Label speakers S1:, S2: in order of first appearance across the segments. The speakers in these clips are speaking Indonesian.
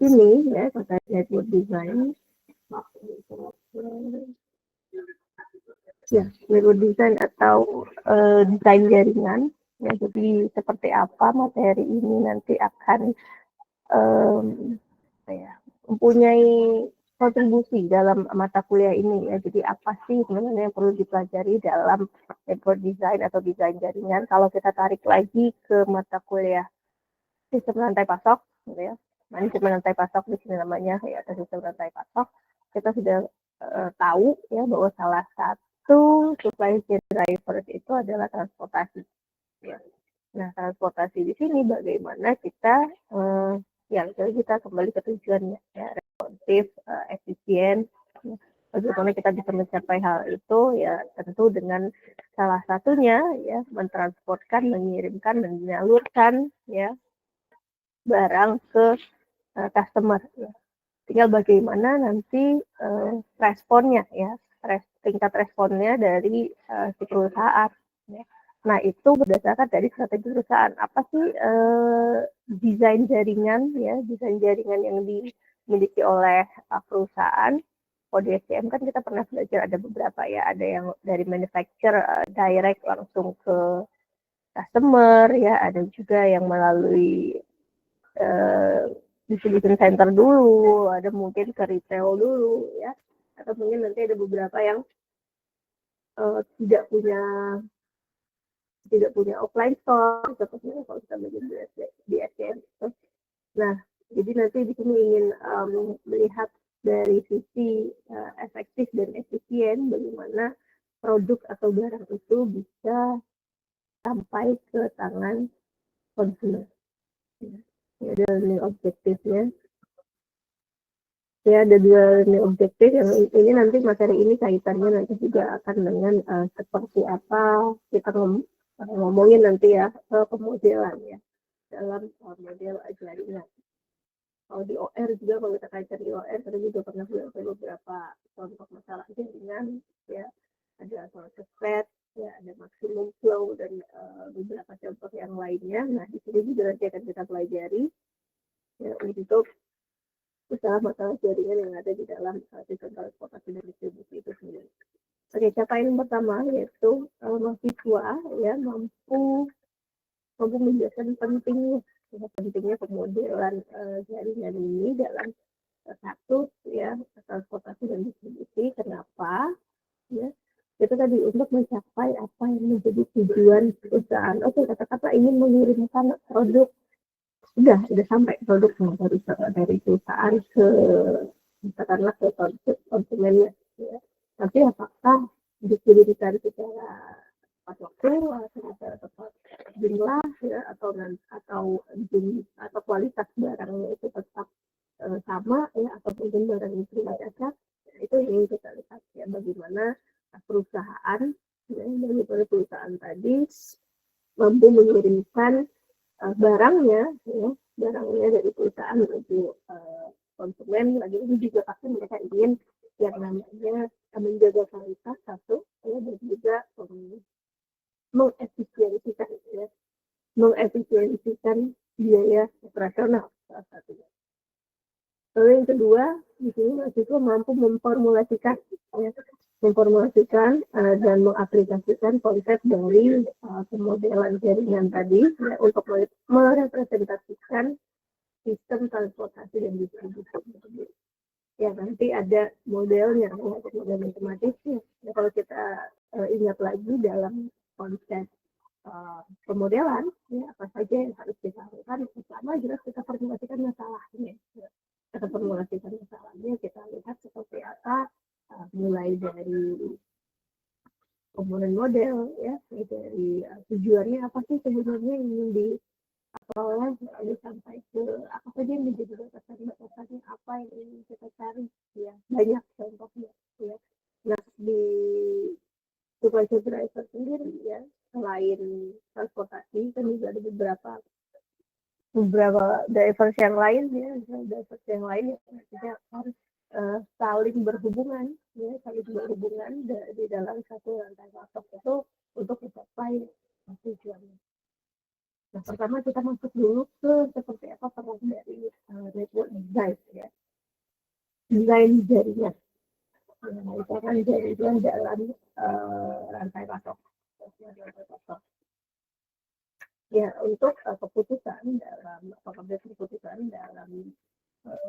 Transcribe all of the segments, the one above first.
S1: ini ya terkait network design. Ya, network design atau desain jaringan. Ya, jadi seperti apa materi ini nanti akan um, ya, mempunyai kontribusi dalam mata kuliah ini ya. Jadi apa sih sebenarnya yang perlu dipelajari dalam network design atau desain jaringan? Kalau kita tarik lagi ke mata kuliah sistem rantai pasok, gitu ya. Manajemen rantai pasok di sini namanya ya, atau sistem rantai pasok. Kita sudah tahu ya bahwa salah satu supply chain driver itu adalah transportasi. Ya. Nah, transportasi di sini bagaimana kita yang kita kembali ke tujuannya ya, responsif, efisien. Bagaimana kita bisa mencapai hal itu ya tentu dengan salah satunya ya mentransportkan, mengirimkan, menyalurkan ya barang ke customer. Ya. Tinggal bagaimana nanti responnya ya, tingkat responnya dari si perusahaan. Ya. Nah itu berdasarkan dari strategi perusahaan. Apa sih desain jaringan ya, desain jaringan yang dimiliki oleh perusahaan. Kalau di SCM kan kita pernah belajar ada beberapa ya, ada yang dari manufacturer direct langsung ke customer ya, ada juga yang melalui distribution center dulu, ada mungkin ke retail dulu ya, atau mungkin nanti ada beberapa yang tidak punya offline store seperti kalau kita belajar di SCM. Nah, jadi nanti di sini ingin melihat dari sisi efektif dan efisien bagaimana produk atau barang itu bisa sampai ke tangan konsumen. Ya, ada learning objektifnya. Ya, ada dua learning objektif yang ini nanti materi ini kaitannya nanti juga akan dengan seperti apa kita ngomongin nanti ya pemodelan ya dalam model jaringan. Kalau di OR juga kalau kita kaitkan di OR tadi juga pernah belajar beberapa contoh masalah jaringan ya, ada source spread ya, ada maximum flow dan beberapa contoh yang lainnya. Nah di sini juga nanti akan kita pelajari ya, untuk masalah jaringan yang ada di dalam sistem transportasi dan distribusi itu sendiri. Oke, capaian pertama yaitu mahasiswa ya mampu menjelaskan pentingnya pemodelan jaringan ini dalam satu ya transportasi dan distribusi. Kenapa? Ya, itu tadi untuk mencapai apa yang menjadi tujuan perusahaan. Oke, kata-kata ingin mengirimkan produk, udah sampai produknya dari perusahaan ke katakanlah ke konsumennya ya. Tapi apakah dikirimkan secara tepat waktu atau secara tepat jumlah ya, atau kualitas barangnya itu tetap sama ya, atau mungkin barang itu cacat, itu yang kita lihat ya bagaimana perusahaan ya, dari perusahaan tadi mampu mengirimkan barangnya dari perusahaan menuju konsumen. Lagi ini juga pasti mereka ingin yang namanya menjaga kualitas satu ya, dan juga mengefisiensikan biaya operasional salah satunya. Lalu yang kedua, di sini mahasiswa mampu memformulasikan dan mengaplikasikan konsep dari pemodelan jaringan tadi ya, untuk merepresentasikan sistem transportasi dan distribusi. Ya nanti ada modelnya, ya, model matematisnya. Ya, kalau kita ingat lagi dalam konsep pemodelan, ya, apa saja yang harus kita lakukan. Pertama jelas kita formulasikan masalahnya. Ya. Kita formulasikan masalahnya, kita lihat seperti apa, mulai dari komponen model, ya, dari tujuannya apa sih sebenarnya yang ingin diperoleh, lalu sampai ke apa saja yang menjadi batasan-batasannya, apa yang ingin kita cari, ya, banyak contohnya, ya. Nah, di supply chain driver sendiri, ya, selain transportasi, kan juga ada beberapa drivers yang lain ya, drivers yang lain yang artinya harus saling berhubungan di dalam satu rantai pasok itu untuk mencapai tujuannya. Nah, pertama kita masuk dulu ke seperti apa peran dari network design ya. Desain jaringan. Nah, itu akan jaringan dalam rantai pasok. Ya, untuk keputusan dalam pengambil keputusan dalam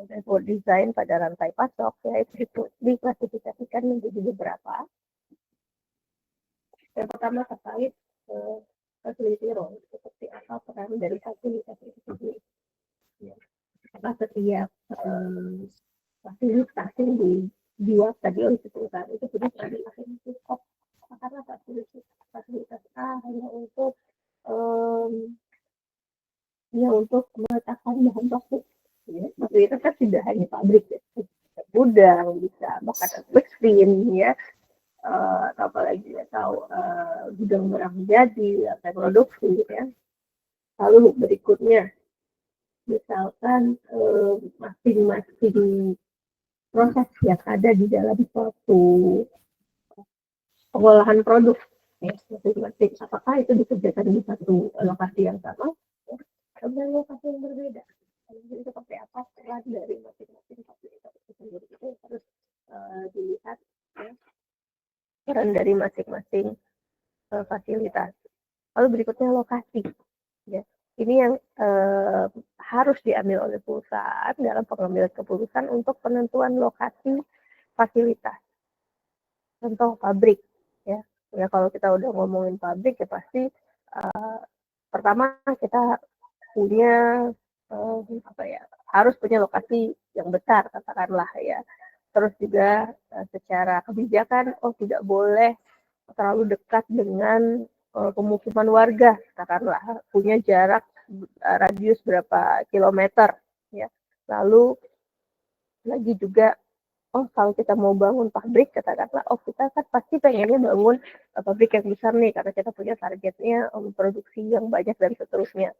S1: network design pada rantai pasok ya itu diklasifikasikan menjadi beberapa. Yang pertama terkait facility role, seperti apa peran dari fasilitas itu sendiri. Ya. Apa setiap fasilitas yang dibuat tadi oleh perusahaan itu sudah diklasifikasi karena fasilitas A hanya untuk ya untuk meletakkan bahan baku. Ya, itu kan tidak hanya pabrik ya, gudang bisa bahkan mesin ya, atau apalagi ya tahu gudang barang jadi atau produksi ya. Lalu berikutnya misalkan masing-masing proses yang ada di dalam suatu pengolahan produk ya, masing-masing apakah itu dikerjakan di satu lokasi yang sama atau lokasi yang berbeda. Jadi seperti apa peran dari masing-masing fasilitas itu sendiri itu harus dilihat ya, peran dari masing-masing fasilitas. Lalu berikutnya lokasi ya. Ini yang harus diambil oleh perusahaan dalam pengambilan keputusan untuk penentuan lokasi fasilitas. Contoh pabrik ya. Ya kalau kita udah ngomongin pabrik ya pasti pertama kita punya apa ya, harus punya lokasi yang besar katakanlah ya. Terus juga secara kebijakan tidak boleh terlalu dekat dengan pemukiman warga, katakanlah punya jarak radius berapa kilometer ya. Lalu lagi juga kalau kita mau bangun pabrik katakanlah kita kan pasti pengennya bangun pabrik yang besar nih karena kita punya targetnya produksi yang banyak dan seterusnya.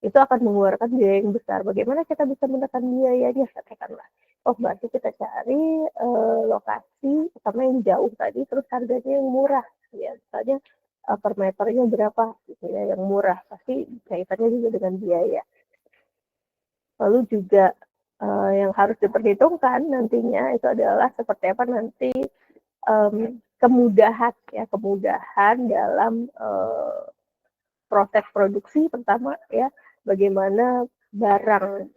S1: Itu akan mengeluarkan biaya yang besar. Bagaimana kita bisa menekan biayanya? Katakanlah, berarti kita cari lokasi sama yang jauh tadi, terus harganya yang murah. Ya, misalnya per meternya berapa, gitu ya, yang murah. Pasti kaitannya juga dengan biaya. Lalu juga yang harus diperhitungkan nantinya itu adalah seperti apa nanti kemudahan dalam proses produksi pertama ya, bagaimana barang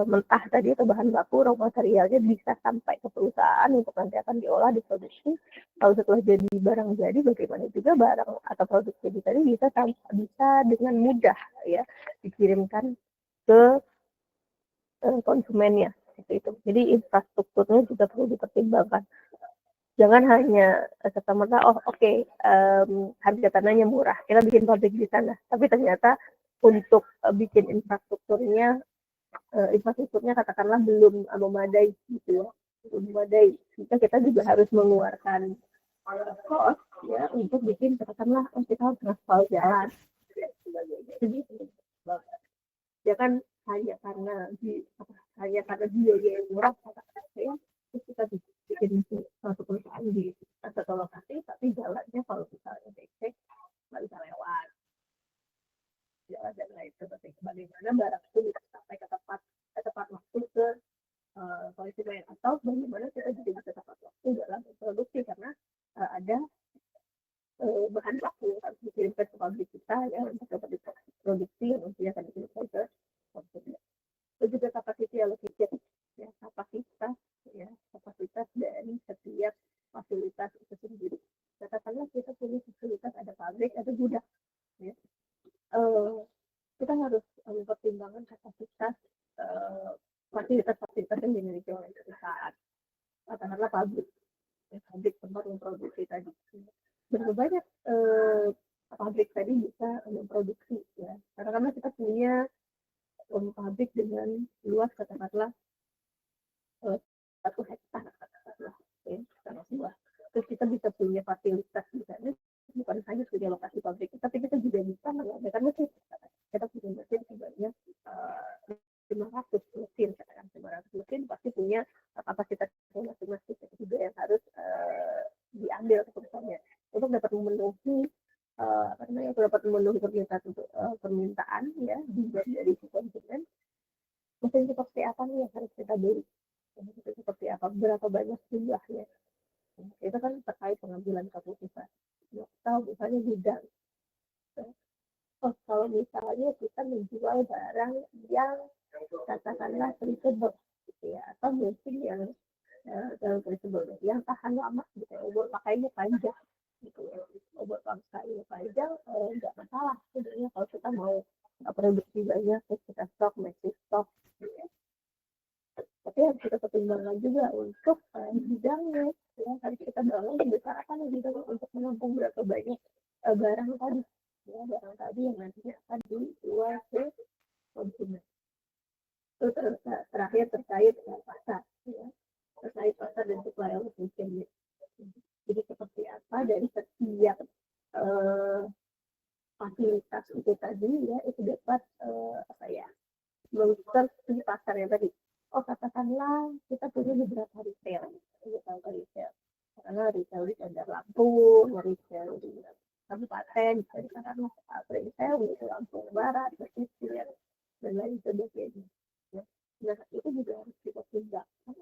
S1: mentah tadi atau bahan baku raw materialnya bisa sampai ke perusahaan untuk nanti akan diolah diproduksi. Lalu setelah jadi barang jadi bagaimana juga barang atau produk jadi tadi bisa dengan mudah ya dikirimkan ke konsumennya itu. Jadi infrastrukturnya juga perlu dipertimbangkan. Jangan hanya serta-merta harga tanahnya murah, kita bikin pabrik di sana, tapi ternyata untuk bikin infrastrukturnya katakanlah belum memadai gitu ya, belum memadai. Kita juga harus mengeluarkan cost ya untuk bikin katakanlah kita harus ngaspal jalan dan sebagainya. Jadi ya kan hanya karena biaya yang murah katakanlah ya, terus kita bikin suatu perusahaan di satu lokasi tapi jalannya kalau misalnya becek nggak bisa lewat jalan dan lain sebagainya. Bagaimana barang itu bisa sampai ke tepat waktu ke konsumen atau bagaimana kita juga bisa tepat waktu dalam produksi karena ada bahan baku yang harus dikirimkan ke pabrik kita ya untuk dapat diproduksi yang nantinya akan dikirimkan ke konsumen. Itu juga capacity allocation ya, kapasitas dari setiap fasilitas itu sendiri. Katakanlah kita punya fasilitas ada pabrik, ada gudang ya. Kita harus mempertimbangkan kapasitas fasilitas-fasilitas yang dimiliki oleh perusahaan. Katakanlah pabrik tempat memproduksi tadi. Berapa banyak pabrik tadi bisa memproduksi ya. Karena kita punya pabrik dengan luas katakanlah 1 hektar katakanlah ya, sama buah. Terus kita bisa punya fasilitas di sana, bukan hanya punya lokasi pabrik, tapi kita juga bisa mengadakan mesin. Kita punya mesin sebanyak 500 mesin, katakan 500 mesin pasti punya kapasitas masing-masing. Itu juga yang harus diambil keputusannya untuk dapat memenuhi dapat memenuhi permintaan ya dari si konsumen. Mesin seperti apa nih yang harus kita beli? Mesin seperti apa? Berapa banyak jumlahnya? Itu kan terkait pengambilan keputusan. Atau misalnya gudang. Oh, kalau misalnya kita menjual barang yang katakanlah perishable, gitu ya, atau mungkin yang dalam perishable yang tahan lama, gitu ya, umur pakainya panjang, gitu ya, umur pakainya panjang nggak masalah sebenarnya kalau kita mau produksi banyak, terus kita stok, masih stok, gitu ya. Tapi harus kita pertimbangkan juga untuk bidangnya, ya, harus kita bangun sebesar apa nih bidang untuk menampung berapa banyak barang tadi, ya, barang tadi yang nantinya akan dijual ke konsumen. Terus terakhir terkait pasar, ya, terkait pasar dan supply of mungkin. Jadi seperti apa dari setiap fasilitas itu tadi ya itu dapat apa ya meresearch di pasarnya tadi. Oh katakanlah kita punya beberapa retail, karena retail di Bandar Lampung, retail di kabupaten, jadi katakanlah retail di Lampung Barat, pesisir dan lain sebagainya. Ya. Nah itu juga harus kita tindakan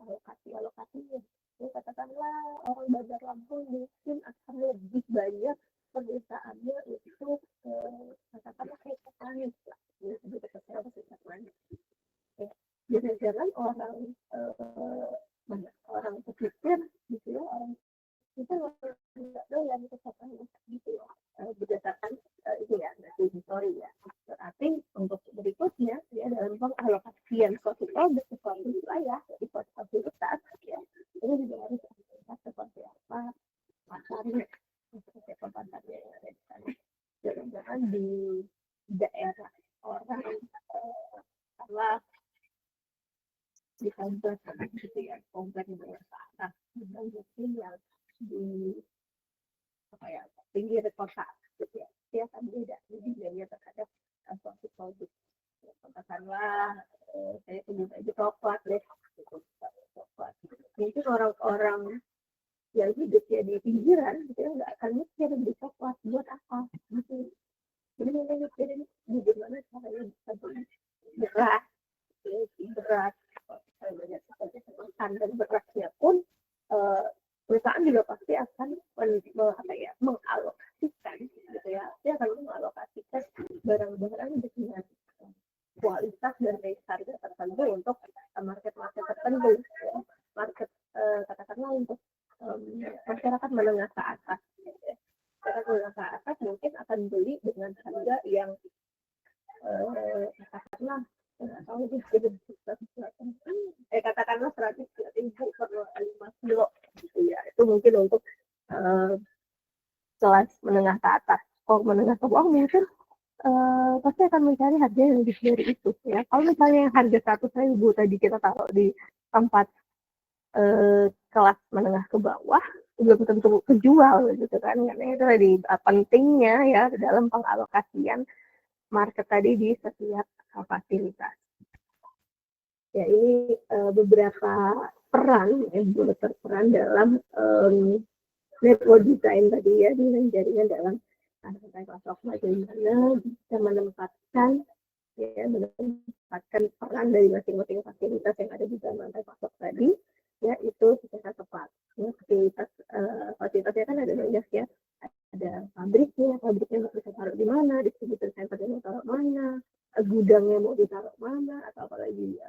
S1: alokasinya. Ya, katakanlah orang Bandar Lampung mungkin akan lebih banyak permintaannya untuk katakanlah kayak petani, ya, lebih dekat petani. Jangan-jangan orang pesisir gitu ya, orang kita nggak doyan kesehatan gitu ya, berdasarkan itu ya history ya. Berarti untuk berikutnya ya dalam pengalokasian suatu produk ke suatu wilayah di suatu fasilitas ya ini juga harus kita seperti apa pasarnya, seperti apa pasarnya yang ada di sana. Jangan-jangan di daerah orang karena di kompleks gitu ya, kompleks di bawah tanah, dan mungkin yang di apa ya pinggir kota gitu ya, dia akan beda jadi dia terhadap suatu produk. Katakanlah saya punya baju coklat deh, gitu, coklat. Mungkin orang-orang yang hidupnya di pinggiran gitu ya nggak akan mikir beli coklat buat apa gitu. Jadi mereka mikirin bagaimana caranya bisa beli beras, beras banyak sekali makan dan berasnya pun perusahaan juga pasti akan mengalokasikan gitu ya, dia akan mengalokasikan barang-barang dengan kualitas dan harga tertentu untuk market-market tertentu, ya. Market katakanlah untuk masyarakat menengah ke atas, ya. Masyarakat menengah ke atas mungkin akan beli dengan harga yang katakanlah katakanlah 100.000 per 5 kilo gitu ya, itu mungkin untuk kelas menengah ke atas. Kalau menengah ke bawah mungkin pasti akan mencari harga yang lebih dari itu ya. Kalau misalnya yang harga 100.000 tadi kita taruh di tempat kelas menengah ke bawah belum tentu kejual gitu kan, karena itu tadi pentingnya ya dalam pengalokasian market tadi di setiap fasilitas. Ya ini beberapa peran yang berperan dalam network design tadi ya, desain jaringan dalam rantai pasok, bagaimana bisa menempatkan peran dari masing-masing fasilitas yang ada di dalam rantai pasok tadi ya itu secara tepat. Ya, fasilitasnya kan ada banyak ya, ada pabriknya mau bisa taruh di mana, distributor centernya mau taruh mana, gudangnya mau ditaruh mana, atau apalagi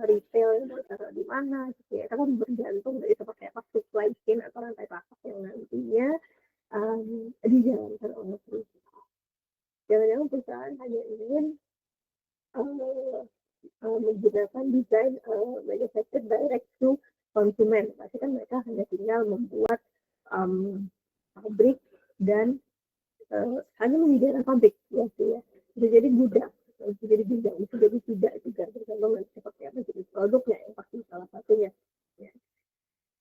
S1: retail yang mau ditaruh di mana gitu ya. Itu kan bergantung dari seperti apa supply chain atau rantai pasok yang nantinya dijalankan oleh perusahaan. Jangan-jangan perusahaan hanya ingin menggunakan desain manufacture direct to konsumen, pasti kan mereka hanya tinggal membuat pabrik dan hanya menyediakan pabrik ya, bisa jadi gudang, bisa jadi tidak juga tergantung seperti apa jenis produknya yang pasti salah satunya ya.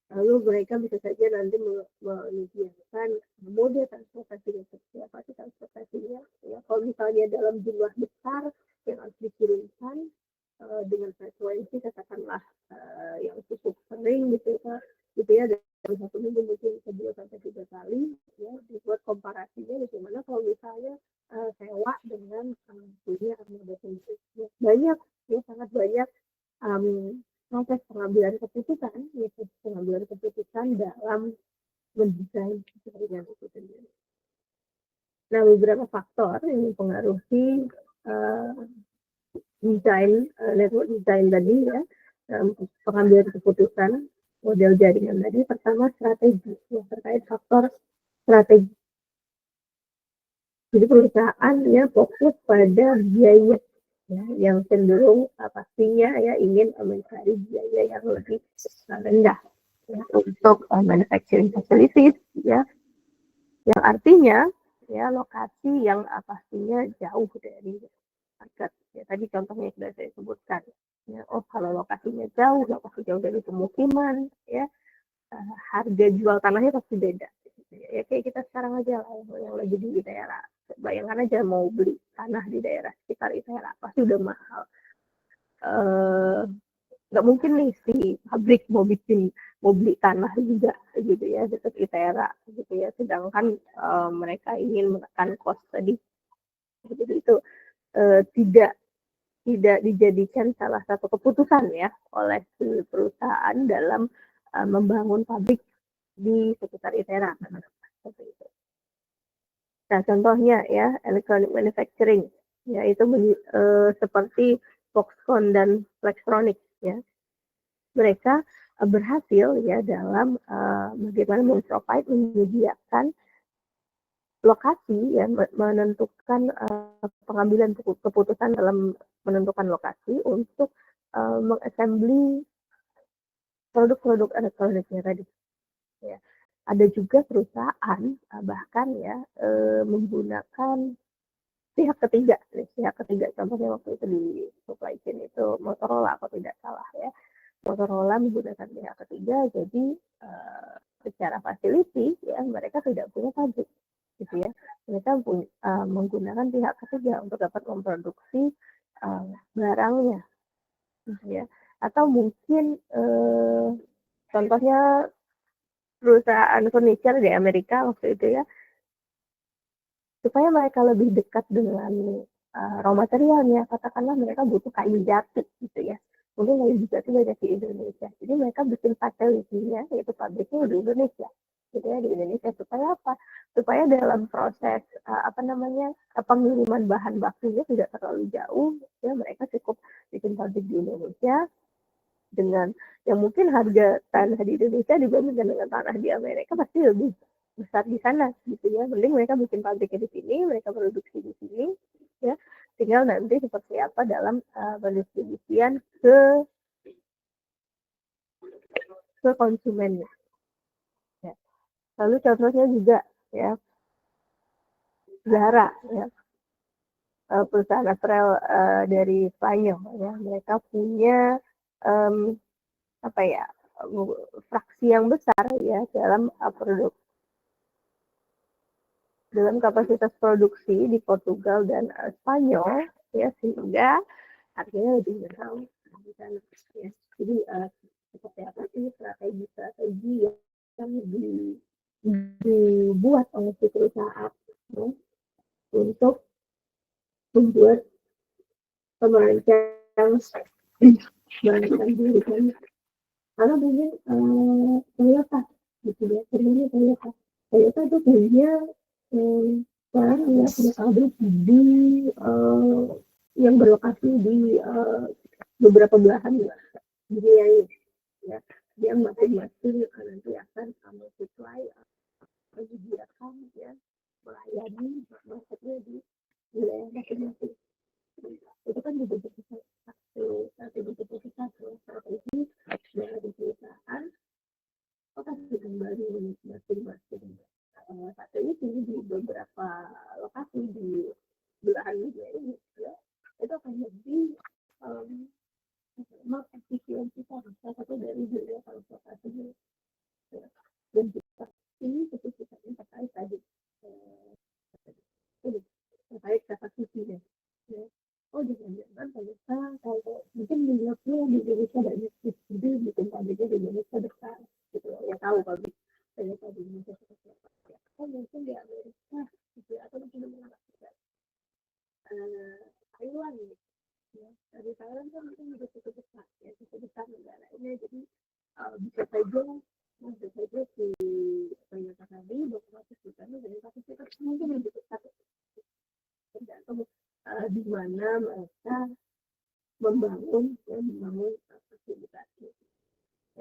S1: Lalu mereka bisa saja nanti menyediakan moda transportasinya seperti apa sih transportasinya ya. Kalau misalnya dalam jumlah besar yang harus dikirimkan dengan frekuensi katakanlah yang cukup sering gitu ya, dalam satu minggu mungkin bisa 2-3 kali ya, dibuat komparasinya bagaimana kalau misalnya proses pengambilan keputusan, yaitu pengambilan keputusan dalam mendesain jaringan itu sendiri. Nah, beberapa faktor yang mempengaruhi desain network design tadi ya, pengambilan keputusan model jaringan tadi. Pertama, strategi, yang terkait faktor strategi. Jadi perusahaan ya fokus pada biaya ya, yang cenderung pastinya ya ingin mencari biaya yang lebih rendah ya, untuk manufacturing facilities ya, yang artinya ya lokasi yang pastinya jauh dari market ya, tadi contohnya sudah saya sebutkan ya. Oh, kalau lokasinya jauh dari pemukiman ya, harga jual tanahnya pasti beda gitu ya. Ya kayak kita sekarang aja lah yang lagi di daerah, bayangkan aja mau beli tanah di daerah sekitar ITERA pasti udah mahal. Nggak mungkin nih si pabrik mau beli tanah juga gitu ya dekat ITERA gitu ya, sedangkan mereka ingin menekan cost tadi. Jadi itu tidak tidak dijadikan salah satu keputusan ya oleh si perusahaan dalam membangun pabrik di sekitar ITERA. Seperti itu. Nah, contohnya ya electronic manufacturing, yaitu seperti Foxconn dan Flextronics ya. Mereka berhasil ya dalam bagaimana menyediakan lokasi ya, menentukan pengambilan keputusan dalam menentukan lokasi untuk mengassembly produk-produk elektroniknya tadi ya. Ada juga perusahaan bahkan ya menggunakan pihak ketiga contohnya waktu itu di supply chain itu Motorola kalau tidak salah ya. Motorola menggunakan pihak ketiga, jadi secara facility ya mereka tidak punya pabrik gitu ya, mereka menggunakan pihak ketiga untuk dapat memproduksi barangnya gitu ya. Atau mungkin contohnya perusahaan furniture di Amerika waktu itu ya, supaya mereka lebih dekat dengan raw materialnya, katakanlah mereka butuh kayu jati gitu ya, mungkin kayu jati banyak di Indonesia, jadi mereka bikin facility-nya yaitu pabriknya di Indonesia gitu ya, di Indonesia. Supaya apa? Supaya dalam proses pengiriman bahan bakunya tidak terlalu jauh ya, mereka cukup bikin pabrik di Indonesia dengan yang mungkin harga tanah di Indonesia dibandingkan dengan tanah di Amerika pasti lebih besar di sana gitu ya. Mending mereka bikin pabriknya di sini, mereka produksi di sini ya, tinggal nanti seperti apa dalam pendistribusian ke konsumennya ya. Lalu contohnya juga ya Zara ya, perusahaan apparel dari Spanyol ya, mereka punya apa ya, fraksi yang besar ya dalam kapasitas produksi di Portugal dan Spanyol ya, sehingga harganya lebih mahal di sana ya. Jadi seperti apa sih strategi yang dibuat oleh si perusahaan ya, untuk membuat merancang diri kan, karena mungkin Toyota gitu ya, sebenarnya Toyota itu punya sekarang ya punya pabrik di yang berlokasi di beberapa belahan dunia ini ya, yang masing-masing nanti akan supply menyediakan ya, melayani marketnya di wilayah masing-masing. Itu kan juga satu strategi dari perusahaan lokasi kembali masing-masing satelit ini di beberapa lokasi di belahan dunia ini ya, itu akan lebih mengefisiensikan salah satu dari biaya transportasi ya. Dan juga ini spesifikasinya terkait tadi terkait kapasitinya ya. Oh, jangan-jangan ternyata kalau mungkin minatnya di Indonesia banyak, jadi bikin pabriknya di Indonesia besar gitu ya, tahu pabrik ternyata di Indonesia seperti apa ya. Oh, mungkin di Amerika gitu ya, atau mungkin di mana Thailand gitu ya. Dari Thailand kan mungkin juga cukup besar ya, cukup besar negara sebagainya. Jadi bisa saja si ternyata tadi 200 juta dari kapasitas mungkin lebih besar, tergantung di mana mereka membangun fasilitasnya.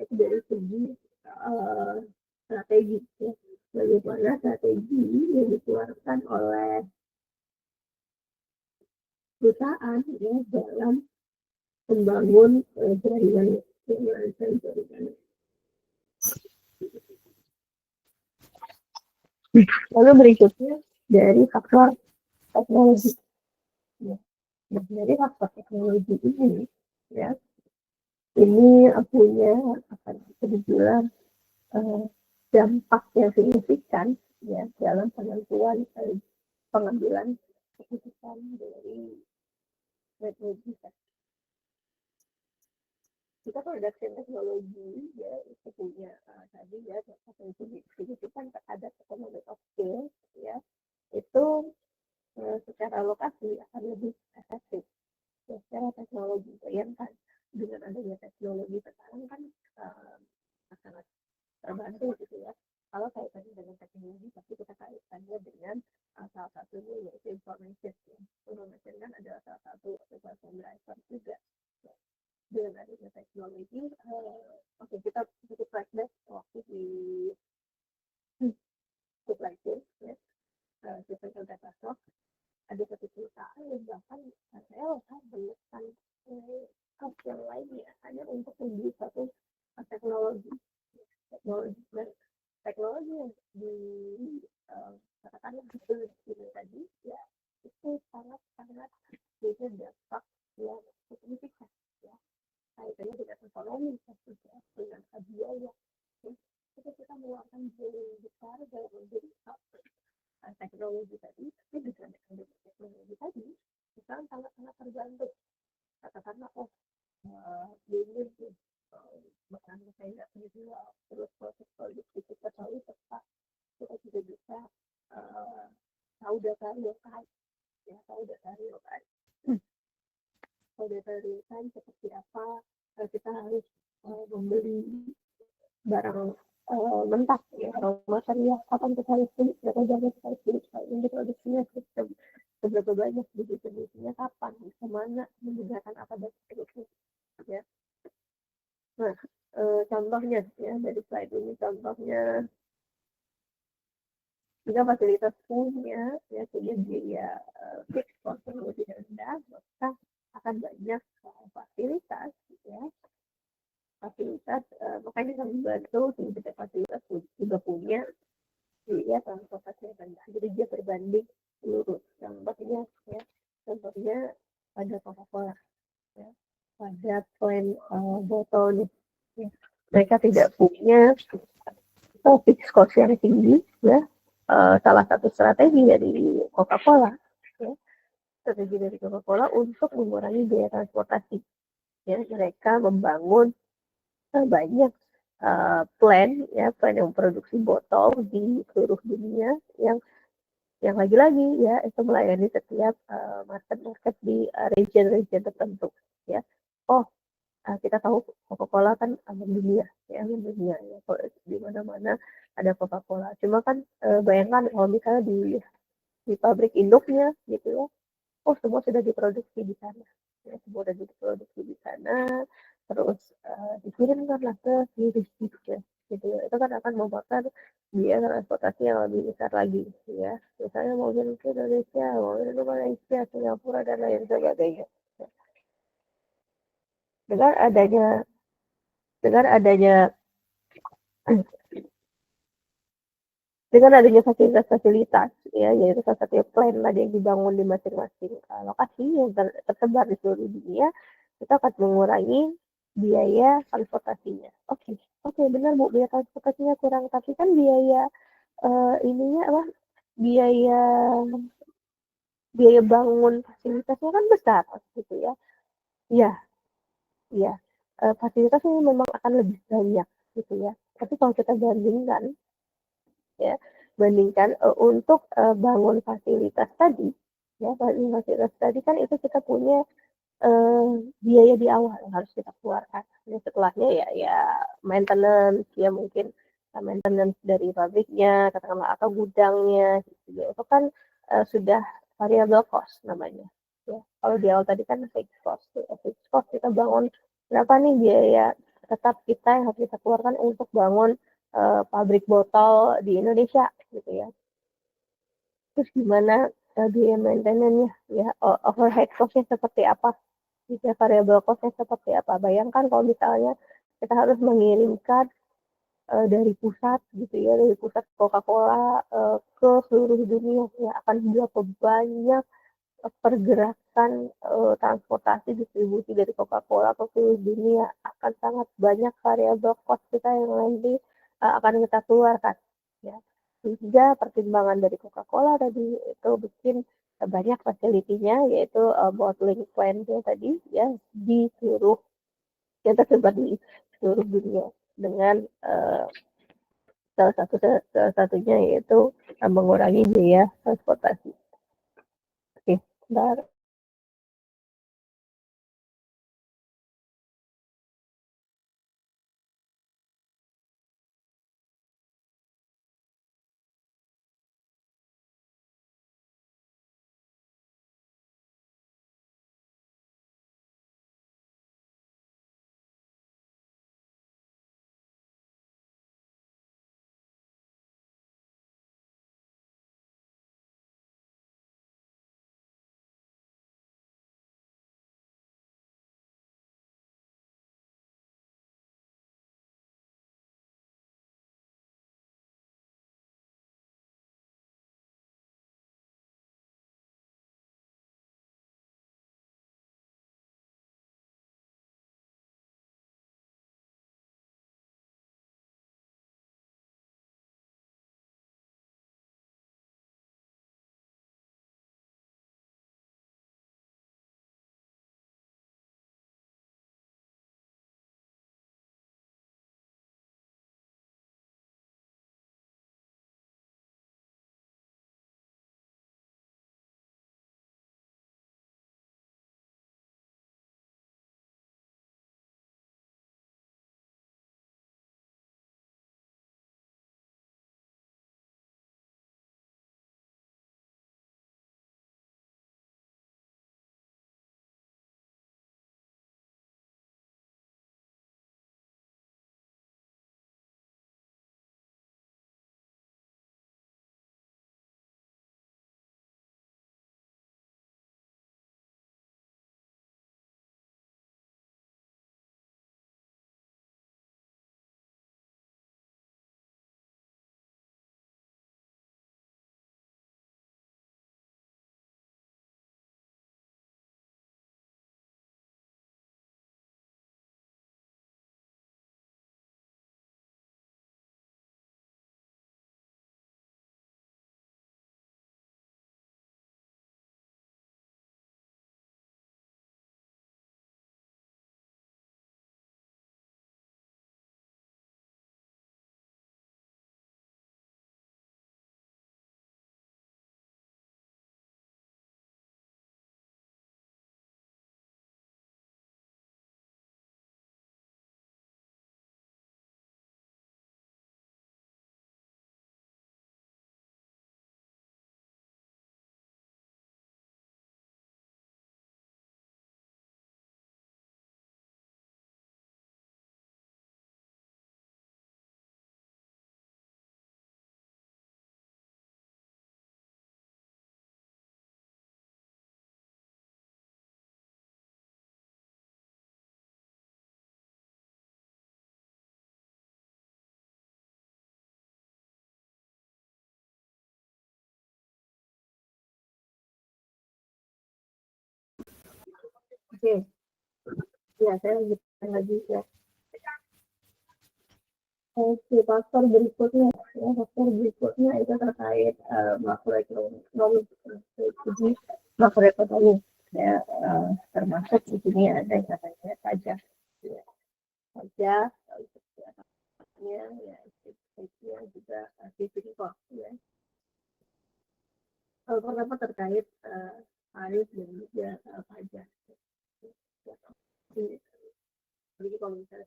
S1: Itu dari segi strategi ya, bagaimana strategi yang dikeluarkan oleh perusahaan ya dalam membangun jaringan. Lalu berikutnya dari faktor teknologi. Ya. Nah, dari faktor teknologi ini ya, ini punya akan dibilang dampak yang signifikan ya dalam penentuan pengambilan keputusan dari teknologi. Kita production teknologi ya itu punya tadi ya dampak yang signifikan terhadap economic of scale ya, itu secara lokasi akan lebih efektif ya, secara teknologi. Bayangkan dengan adanya teknologi sekarang kan sangat terbantu gitu ya. Kalau kaitannya dengan teknologi pasti kita kaitannya dengan salah satunya yaitu information ya. Information kan adalah salah satu aplikasi driver juga ya. Dengan adanya teknologi oke, kita sedikit flashback waktu di supply chain ya, sistem data stock. Ada satu perusahaan yang bahkan saya menekan yang lainnya hanya untuk membeli satu teknologi teknologi yang di katakanlah itu tadi ya, itu sangat punya dampak yang signifikan ya, kaitannya dengan ekonomi dengan biaya ya. Kita mengeluarkan biaya yang besar dalam membeli teknologi tadi, tapi dengan teknologi tadi kita sangat terbantu. Katakanlah ini bahkan saya nggak jual, terus proses produksi kita tahu tepat, kita juga bisa tahu data real time ya, tahu data real time seperti apa kita harus membeli barang mentah ya, raw material kapan kita harus beli, berapa jam kita harus beli, ini produksinya seberapa banyak, distribusinya kapan, kemana, menggunakan apa, dan seterusnya ya. Nah contohnya ya dari slide ini, contohnya jika fasilitas punya biaya fixed cost yang lebih rendah, maka akan banyak fasilitas ya, makanya kami bantu sehingga fasilitas juga punya biaya transportasi yang rendah, jadi dia berbanding lurus. Contohnya pada Coca-Cola ya, pada plan botol ya, mereka tidak punya fixed cost yang tinggi ya. Salah satu strategi dari Coca-Cola ya, untuk mengurangi biaya transportasi ya, mereka membangun banyak plan yang produksi botol di seluruh dunia yang lagi-lagi ya itu melayani setiap market di region tertentu ya. Kita tahu Coca-Cola kan mendunia ya, di mana-mana ada Coca-Cola. Cuma kan bayangkan kalau misalnya di pabrik induknya gitu ya, semua sudah diproduksi di sana. Ya, semua sudah diproduksi di sana, terus dikirimkanlah ke distributor gitu ya. Itu kan akan memakan biaya transportasi yang lebih besar lagi ya. Misalnya mau kirim ke Indonesia, mau kirim ke Malaysia, Singapura, dan lain sebagainya. Dengan adanya fasilitas-fasilitas ya, yaitu salah satu plan tadi yang dibangun di masing-masing lokasi yang tersebar di seluruh dunia, kita akan mengurangi biaya transportasinya. Oke, benar Bu, biaya transportasinya kurang, tapi kan biaya biaya bangun fasilitasnya kan besar gitu ya. Iya, fasilitas ini memang akan lebih banyak gitu ya. Tapi kalau kita bandingkan untuk bangun fasilitas tadi ya, fasilitas tadi kan itu kita punya biaya di awal yang harus kita keluarkan. Dan setelahnya ya maintenance, ya mungkin maintenance dari pabriknya, katakanlah atau gudangnya, gitu ya. Itu kan sudah variable cost namanya. Ya, kalau di awal tadi kan fixed cost, ya. Fixed cost kita bangun berapa nih biaya tetap kita yang harus kita keluarkan untuk bangun pabrik botol di Indonesia, gitu ya. Terus gimana biaya maintenance-nya, ya overhead cost-nya seperti apa? Jika variabel cost-nya seperti apa? Bayangkan kalau misalnya kita harus mengirimkan dari pusat gitu ya, dari pusat Coca-Cola ke seluruh dunia, ya akan berapa banyak pergerakan transportasi distribusi dari Coca-Cola ke seluruh dunia, akan sangat banyak variabel cost kita yang nanti akan kita keluarkan, ya. Sehingga pertimbangan dari Coca-Cola tadi itu bikin banyak fasilitinya, yaitu bottling plant-nya tadi ya di seluruh yang tersebar di seluruh dunia, dengan salah satunya yaitu mengurangi biaya transportasi. Oke, bentar. Oke, ya saya lanjutkan lagi ya. Oke, faktor berikutnya itu terkait makroekonomi, segi makroekonomi, ya, termasuk di sini ada yang katanya pajak, ya, pajak, ya, ya juga shipping cost, ya. Pertama terkait tarif dan juga pajak. Jadi kalau misalnya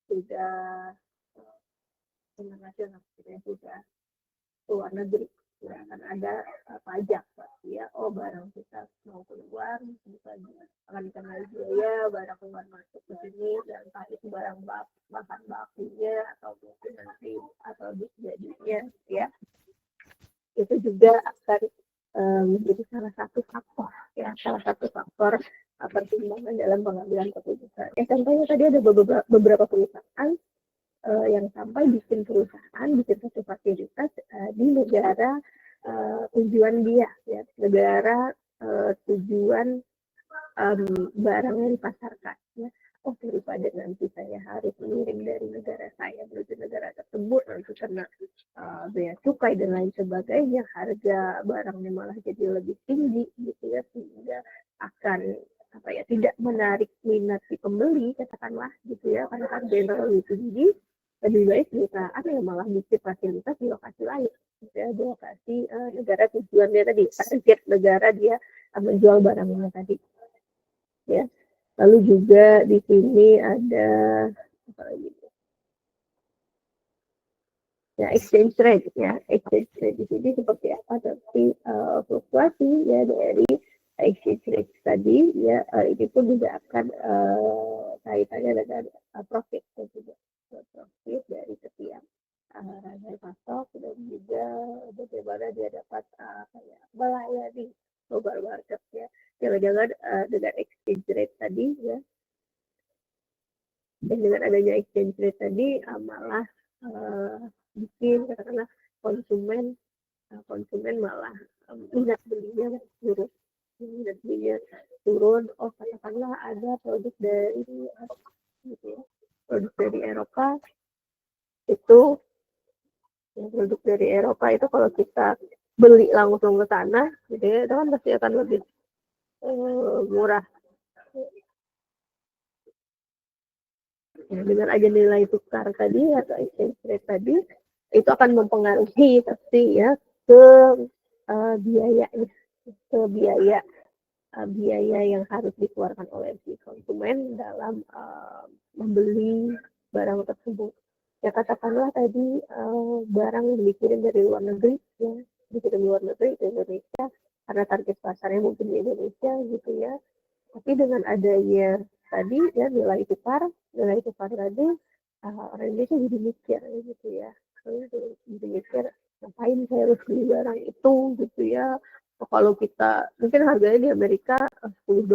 S1: sudah internasional, sudah luar negeri, ya akan ada pajak pasti ya. Oh, barang kita mau keluar akan dikenai biaya barang keluar masuk ke sini, dan entah itu barang bahan bakunya atau mungkin nanti atau jadinya ya, itu juga akan menjadi salah satu faktor pertimbangan dalam pengambilan keputusan. Contohnya tadi ada beberapa perusahaan yang sampai bikin satu fasilitas di negara tujuan dia, ya, negara tujuan barang yang dipasarkan. Ya. Oh, daripada nanti saya harus mengirim dari negara saya menuju negara tersebut, nanti kena bea cukai dan lain sebagainya, harga barangnya malah jadi lebih tinggi, gitu ya, sehingga akan tidak menarik minat si pembeli, katakanlah, gitu ya, karena kan terlalu tinggi. Lebih baik perusahaan yang malah bikin fasilitas di lokasi lain, gitu ya, di lokasi negara tujuannya tadi, target negara dia menjual barangnya tadi. Ya, lalu juga di sini ada apa lagi? Ya, exchange rate di sini seperti apa, tapi fluktuasi ya dari exchange rate tadi ya, ini pun juga akan kaitannya dengan profit juga, profit dari setiap rantai pasok, dan juga bagaimana dia dapat melayani global market ya. Jangan-jangan dengan exchange rate tadi ya, dan dengan adanya exchange rate tadi malah bikin katakanlah konsumen malah minat belinya turun. Oh, katakanlah ada produk dari Eropa, gitu ya. Produk dari Eropa itu kalau kita beli langsung ke sana, gitu ya, itu kan pasti akan lebih murah. Ya, dengan aja nilai tukar tadi atau exchange rate tadi, itu akan mempengaruhi pasti ya ke biaya yang harus dikeluarkan oleh si konsumen dalam membeli barang tersebut. Ya, katakanlah tadi barang yang dikirim dari luar negeri, ya, dikirim luar negeri ke Indonesia karena target pasarnya mungkin di Indonesia, gitu ya. Tapi dengan adanya tadi ya nilai tukar tadi, orang Indonesia jadi mikir, gitu ya, jadi mikir ngapain saya harus beli barang itu, gitu ya. Kalau kita mungkin harganya di Amerika $10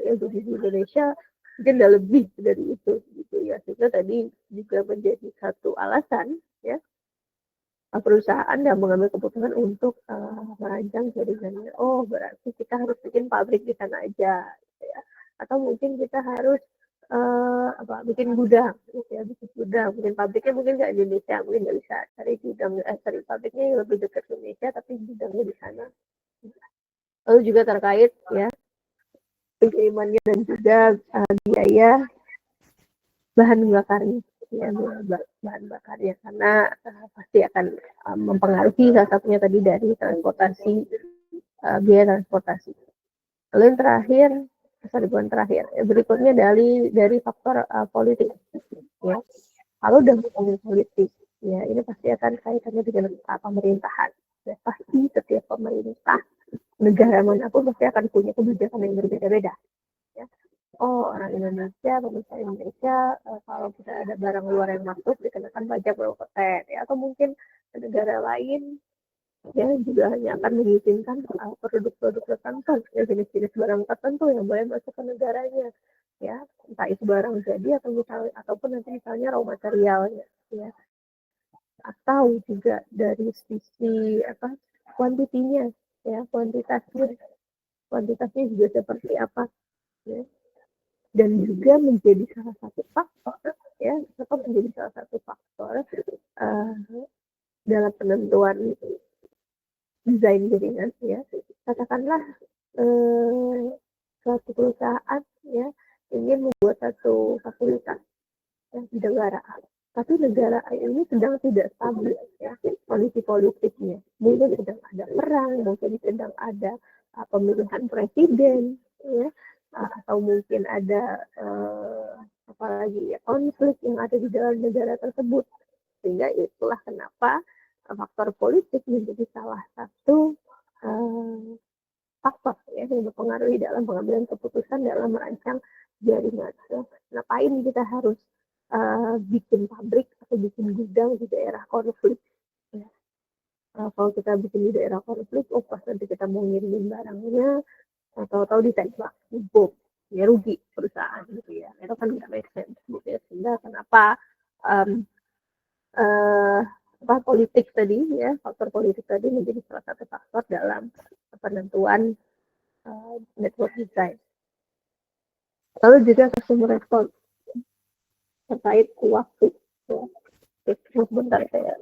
S1: ya, jadi di Indonesia mungkin udah lebih dari itu, gitu ya. Sehingga tadi juga menjadi satu alasan ya perusahaan yang mengambil keputusan untuk merancang jaringannya. Oh, berarti kita harus bikin pabrik di sana aja, gitu ya. Atau mungkin kita harus bikin gudang, gitu ya, bikin pabriknya mungkin nggak di Indonesia, mungkin nggak bisa cari pabriknya yang lebih dekat ke Indonesia, tapi gudangnya di sana. Lalu juga terkait ya pengirimannya dan juga biaya bahan bakarnya, ya, bahan bakarnya, karena pasti akan mempengaruhi salah satunya tadi dari transportasi, biaya transportasi. Lalu yang terakhir, berikutnya dari faktor politik, ya. Kalau udah ngomongin politik, ya ini pasti akan kaitannya dengan pemerintahan. Ya, pasti setiap pemerintah negara manapun pasti akan punya kebijakan yang berbeda-beda. Ya. Oh, orang Indonesia, pemirsa Indonesia, kalau kita ada barang luar yang masuk dikenakan pajak berapa persen, ya, atau mungkin negara lain ya juga hanya akan mengizinkan produk-produk tertentu, ya, jenis-jenis barang tertentu yang boleh masuk ke negaranya, ya, entah itu barang jadi ataupun nanti misalnya raw materialnya, ya, atau juga dari sisi kuantitinya, ya, kuantitasnya juga seperti apa, ya. Dan juga menjadi salah satu faktor dalam penentuan desain jaringan, ya. Katakanlah suatu perusahaan ya ingin membuat satu fasilitas di negara A, tapi negara A ini sedang tidak stabil, ya, kondisi politiknya, mungkin sedang ada perang, mungkin sedang ada pemilihan presiden, ya, atau mungkin ada apalagi ya konflik yang ada di dalam negara tersebut, sehingga itulah kenapa faktor politik menjadi salah satu faktor ya yang mempengaruhi dalam pengambilan keputusan dalam merancang jaringan. Ya. Ngapain kita harus bikin pabrik atau bikin gudang di daerah konflik? Ya. Kalau kita bikin di daerah konflik, oh pas nanti kita mau ngirimin barangnya, tahu-tahu ditembak, bom, ya rugi perusahaan gitu ya. Itu kan nggak make sense gitu ya. Sehingga kenapa um, uh, politik tadi ya, faktor politik tadi menjadi salah satu faktor dalam penentuan network design. Lalu juga customer response terkait waktu. Ya. Sebentar saya.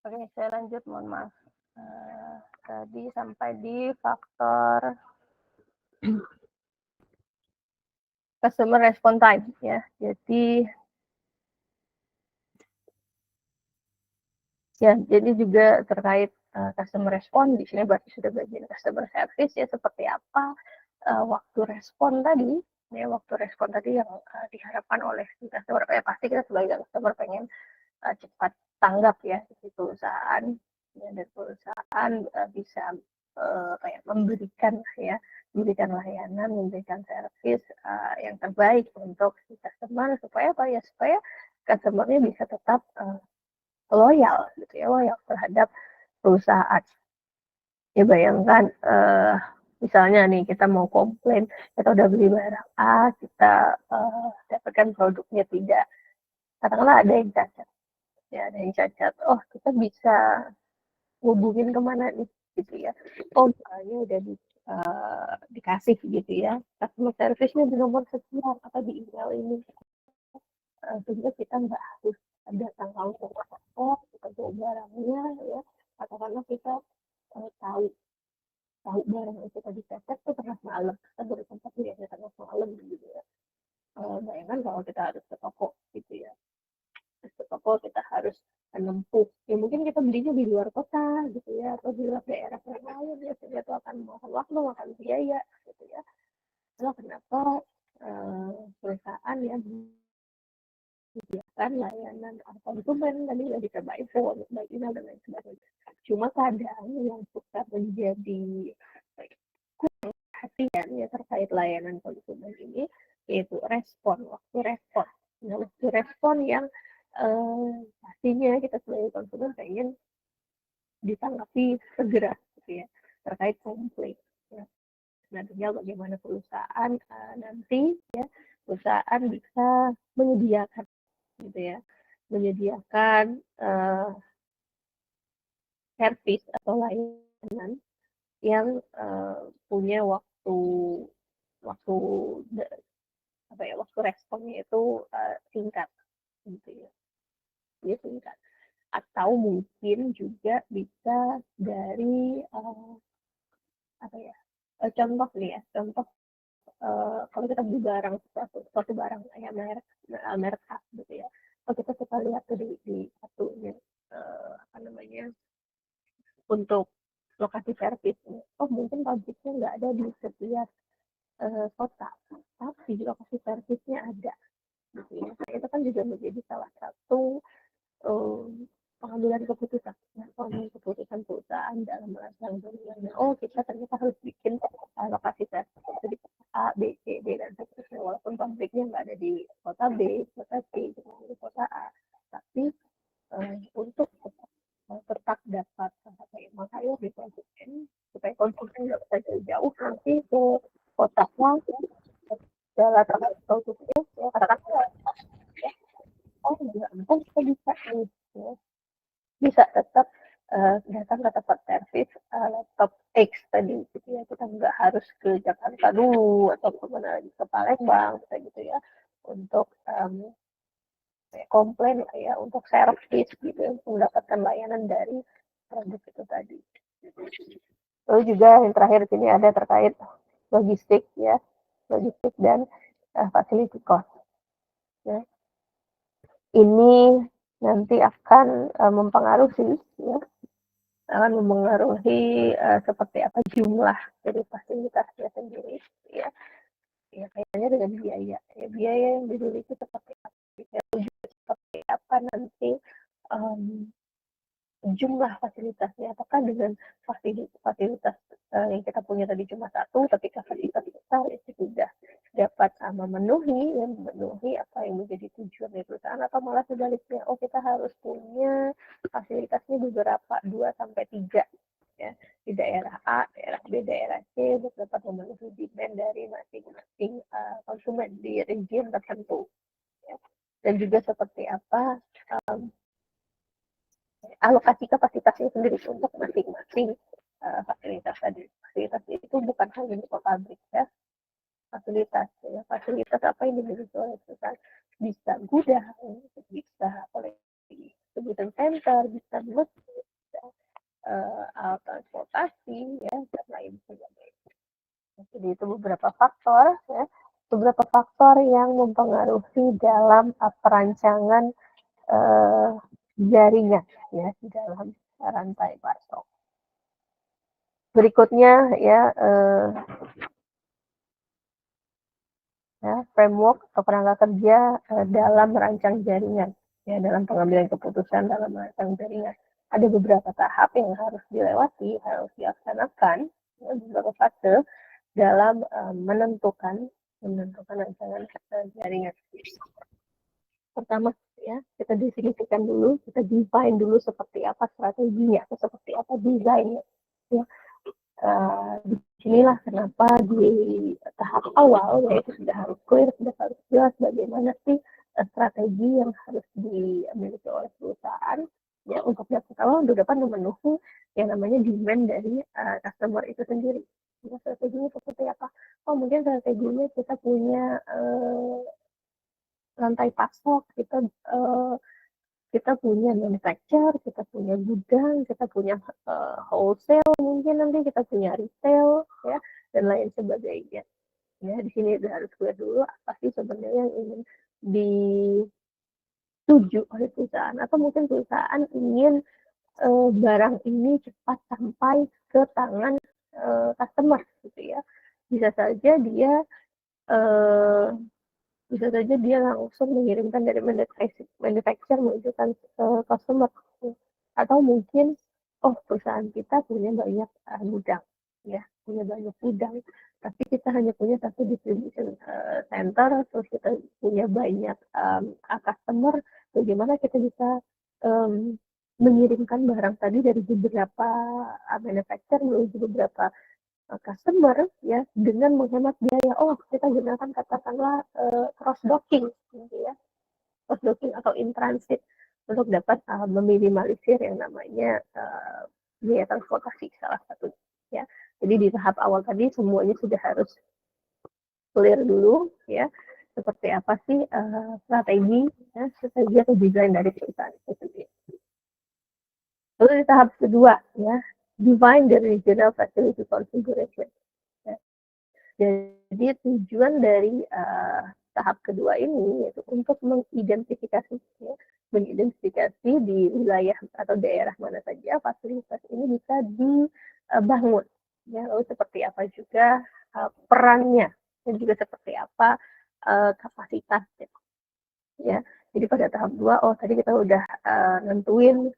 S1: Oke, saya lanjut, mohon maaf. Tadi sampai di faktor customer response time ya. Jadi juga terkait customer response di sini berarti sudah bagian customer service ya, seperti apa waktu respon tadi ya, waktu respon tadi yang diharapkan oleh customer. Ya pasti kita sebagai customer pengen cepat tanggap ya di perusahaan ya, dan perusahaan bisa kayak memberikan layanan, memberikan servis yang terbaik untuk si customer, supaya apa ya, supaya customernya bisa tetap loyal gitu ya, loyal terhadap perusahaan. Ya bayangkan misalnya nih kita mau komplain, kita udah beli barang A, kita dapatkan produknya tidak, katakanlah ada yang cacat ya, ada yang cacat, oh kita bisa hubungin kemana nih gitu ya, oh misalnya udah dikasih gitu ya customer service-nya di nomor sekian atau di email ini, sehingga kita nggak harus datang langsung ke toko, kita bawa barangnya ya, katakanlah kita tahu tahu barang yang kita dicetak itu tengah malam, kita baru sempat lihatnya tengah malam gitu ya. Bayangkan kalau kita harus ke toko gitu ya, ke toko kita harus menempuh, ya mungkin kita belinya di luar kota gitu ya, atau di luar daerah yang lain ya, sehingga itu akan memakan waktu, makan biaya gitu ya. Lalu kenapa perusahaan yang menyediakan layanan konsumen tadi ya, bisa by phone, by email dan lain sebagainya. Cuma kadang yang suka menjadi perhatian ya terkait layanan konsumen ini, yaitu waktu respon. Nah, waktu respon yang pastinya kita sebagai konsumen pengen ditanggapi segera gitu ya, terkait komplain. Ya. Nah, tinggal bagaimana perusahaan nanti ya, perusahaan bisa menyediakan gitu ya, menyediakan servis atau layanan yang punya waktu waktu waktu responnya itu singkat gitu ya, dia singkat. Atau mungkin juga bisa dari contoh nih ya, contoh kalau kita beli barang suatu barang kayak merek A gitu ya, kalau kita lihat tuh di satunya untuk lokasi servisnya, oh mungkin pabriknya nggak ada di setiap kota, tapi lokasi servisnya ada gitu ya. Nah, itu kan juga menjadi salah satu pengambilan keputusan, pengambilan keputusan perusahaan dalam merancang jaringannya. Kita ternyata harus bikin lokasi tes jadi A, B, C, D dan seterusnya. Walaupun pabriknya nggak ada di kota B, kota C, cuma di kota A, tapi untuk tetap dapat makanya di konsumen supaya konsumen nggak bisa jauh-jauh nanti ke kotanya jalan atau tutup ya katakan kita bisa nih ya. Bisa tetap datang ke tempat servis laptop X tadi gitu ya, kita nggak harus ke Jakarta dulu atau kemana lagi ke Palembang gitu ya untuk komplain ya, untuk servis gitu ya, untuk mendapatkan layanan dari produk itu tadi. Lalu juga yang terakhir di sini ada terkait logistik ya, logistik dan facility cost. Ya. Ini nanti akan mempengaruhi ya, akan mempengaruhi seperti apa jumlah dari fasilitasnya sendiri ya. Ya kayaknya dengan biaya ya, biaya yang dimiliki seperti apa, seperti apa nanti jumlah fasilitasnya, apakah dengan fasilitas yang kita punya tadi cuma satu, tapi kapasitas besar itu sudah dapat memenuhi apa yang menjadi tujuan dari perusahaan, atau malah sebaliknya, kita harus punya fasilitasnya beberapa 2-3 ya, di daerah A, daerah B, daerah C untuk dapat memenuhi demand dari masing-masing konsumen di region tertentu ya. Dan juga seperti apa alokasi kapasitasnya sendiri untuk masing-masing fasilitas tadi. Fasilitas itu bukan hanya di pabrik ya, fasilitas apa yang dimiliki oleh perusahaan, bisa gudang, bisa oleh distribution center, bisa masjid, bisa alat transportasi ya, dan lain sebagainya. Jadi itu beberapa faktor ya, beberapa faktor yang mempengaruhi dalam perancangan jaringan ya di dalam rantai pasok. Berikutnya ya, framework atau kerangka kerja dalam merancang jaringan ya, dalam pengambilan keputusan dalam merancang jaringan. Ada beberapa tahap yang harus dilewati, harus dilaksanakan ya, beberapa fase dalam menentukan rancangan jaringan. Pertama ya, kita definisikan dulu, kita define dulu seperti apa strateginya, atau seperti apa desainnya ya. Di sinilah kenapa di tahap awal yaitu sudah harus clear, sudah harus jelas bagaimana sih strategi yang harus dimiliki oleh perusahaan ya, untuk dapat memenuhi yang namanya demand dari customer itu sendiri. Ya, strateginya seperti apa? Mungkin strateginya kita punya rantai pasok, kita punya manufacturer, kita punya gudang, kita punya wholesale, mungkin nanti kita punya retail ya, dan lain sebagainya. Ya, di sini harus clear dulu apa sih sebenarnya yang ingin dituju oleh perusahaan, atau mungkin perusahaan ingin barang ini cepat sampai ke tangan customer gitu ya. Bisa saja dia langsung mengirimkan dari manufacturer menuju customer, atau mungkin perusahaan kita punya banyak gudang ya, punya banyak gudang, tapi kita hanya punya satu distribution center, terus kita punya banyak customer. Bagaimana kita bisa mengirimkan barang tadi dari beberapa manufacturer menuju beberapa customer ya, dengan menghemat biaya. Kita gunakan katakanlah cross docking gitu ya, cross docking atau in transit untuk dapat meminimalisir yang namanya biaya transportasi salah satunya ya. Jadi di tahap awal tadi semuanya sudah harus clear dulu ya, seperti apa sih strategi atau desain dari perusahaan itu sendiri. Lalu di tahap kedua ya, define the regional facility configuration. Jadi tujuan dari tahap kedua ini yaitu untuk mengidentifikasi di wilayah atau daerah mana saja fasilitas ini bisa dibangun ya, lalu seperti apa juga perannya, dan juga seperti apa kapasitasnya ya. Jadi pada tahap 2 tadi kita udah nentuin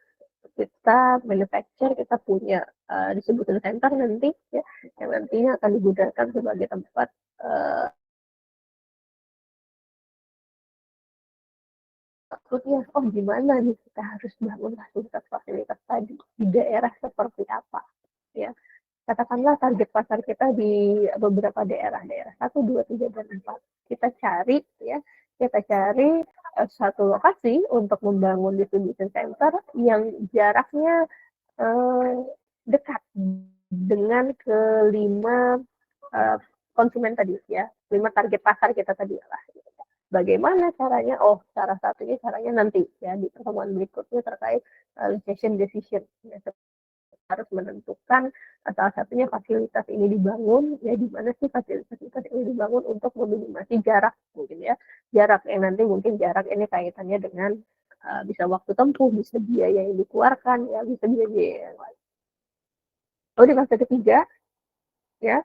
S1: kita manufacture, kita punya distribution center nanti ya, yang nantinya akan digunakan sebagai tempat maksudnya oh gimana nih kita harus bangun fasilitas tadi di daerah seperti apa ya, katakanlah target pasar kita di beberapa daerah 1, 2, 3, dan 4, kita cari ya, kita cari satu lokasi untuk membangun distribution center yang jaraknya eh, dekat dengan kelima konsumen tadi ya, 5 target pasar kita tadi lah. Bagaimana caranya? Oh, salah satunya caranya nanti ya di pertemuan berikutnya terkait location decision. Ya, harus menentukan salah satunya fasilitas ini dibangun ya, di mana sih fasilitas ini dibangun untuk meminimasi jarak mungkin ya, jarak yang nanti mungkin jarak ini kaitannya dengan bisa waktu tempuh, bisa biaya yang dikeluarkan ya, bisa biaya yang lain. Oh, di fase ketiga ya,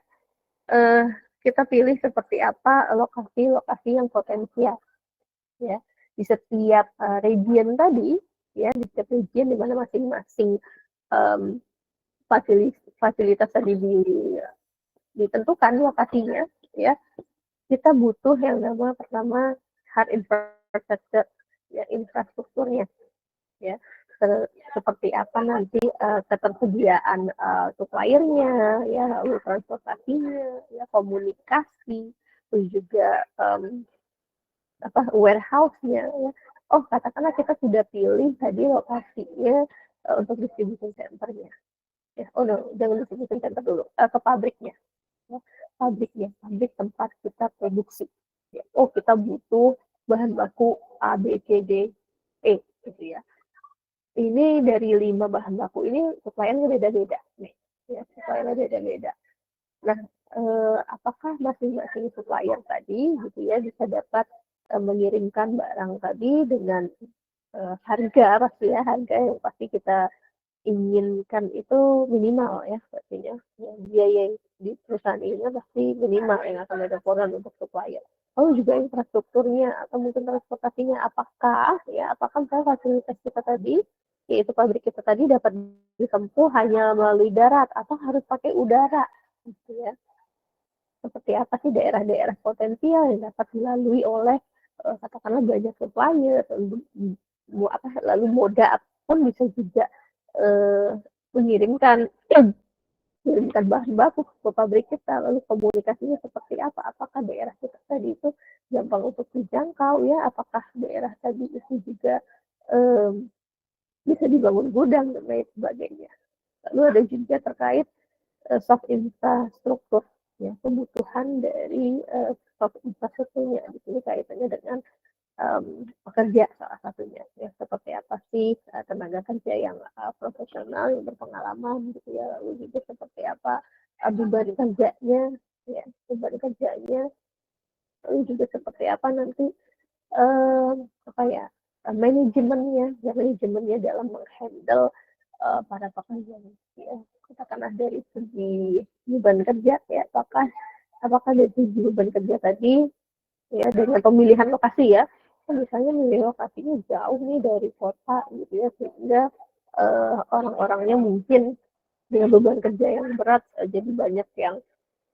S1: uh, kita pilih seperti apa lokasi-lokasi yang potensial ya di setiap region tadi ya, di setiap region di mana masing-masing um, fasilitas tadi ditentukan lokasinya ya, kita butuh yang nama pertama hard infrastructure ya, infrastrukturnya ya, seperti apa nanti ketersediaan suppliernya ya, lalu transportasinya ya, komunikasi, terus juga warehouse-nya ya. Oh, katakanlah kita sudah pilih tadi lokasinya untuk distribution center-nya ya. Oh no, jangan distribution center dulu, ke pabriknya ya. Pabrik tempat kita produksi ya. Oh, kita butuh bahan baku A B C D E gitu ya. Ini dari 5 bahan baku ini suppliernya beda-beda nih ya, suppliernya beda-beda. Nah, apakah masing-masing supplier tadi gitu ya bisa dapat mengirimkan barang tadi dengan harga pasti ya, harga yang pasti kita inginkan itu minimal ya pastinya. Ya, biaya di perusahaan ini pasti minimal yang akan dilaporkan untuk supplier. Lalu juga infrastrukturnya atau mungkin transportasinya, apakah fasilitas kita tadi, yaitu pabrik kita tadi dapat ditempuh hanya melalui darat atau harus pakai udara, gitu ya. Seperti apa sih daerah-daerah potensial yang dapat dilalui oleh katakanlah banyak supplier, lalu moda pun bisa juga mengirimkan bahan baku ke pabrik kita, lalu komunikasinya seperti apa, apakah daerah kita tadi itu gampang untuk dijangkau ya, apakah daerah tadi itu juga bisa dibangun gudang dan lain sebagainya. Lalu ada juga terkait soft infrastruktur ya, kebutuhan dari soft infrastrukturnya di sini kaitannya dengan pekerja salah satunya ya, seperti apa sih tenaga kerja yang profesional yang berpengalaman gitu ya, lalu juga seperti apa beban kerjanya ya, beban kerjanya, lalu juga seperti apa nanti apa ya manajemennya dalam menghandle para pekerja ya, katakanlah dari segi beban kerja ya, apakah dari segi beban kerja tadi ya dengan pemilihan lokasi ya, misalnya milih lokasinya jauh nih dari kota gitu ya, sehingga orang-orangnya mungkin dengan beban kerja yang berat, jadi banyak yang